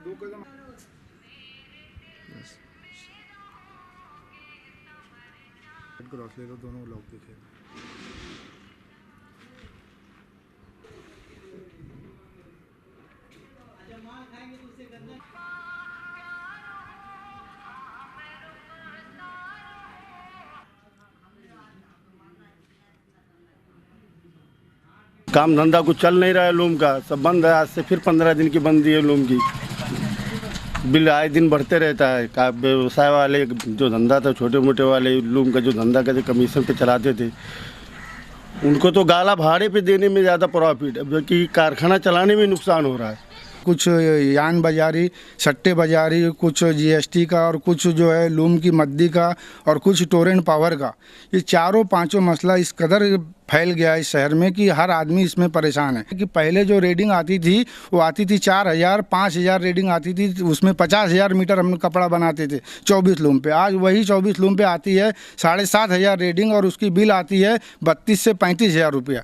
दो कदम क्रॉस ले लो, दोनों लॉक दिखे। काम धंधा कुछ चल नहीं रहा है लूम का, सब बंद है। आज से फिर 15 दिन की बंदी है लूम की। बिल आए दिन बढ़ते रहता है। का व्यवसाय वाले जो धंधा था, छोटे मोटे वाले लूम का जो धंधा करते कमीशन पे चलाते थे, उनको तो गाला भाड़े पे देने में ज़्यादा प्रॉफिट है, क्योंकि कारखाना चलाने में नुकसान हो रहा है। कुछ यान बाजारी, सट्टे बाजारी, कुछ जीएसटी का और कुछ जो है लूम की मद्दी का और कुछ टोरेंट पावर का, ये चारों पांचों मसला इस कदर फैल गया है इस शहर में कि हर आदमी इसमें परेशान है। कि पहले जो रेडिंग आती थी वो आती थी 4000 5000 रेडिंग आती थी, उसमें 50,000 मीटर हम कपड़ा बनाते थे 24 लूम पे। आज वही 24 लूम पे आती है 7,500 रेडिंग और उसकी बिल आती है 32 से 35,000 रुपया।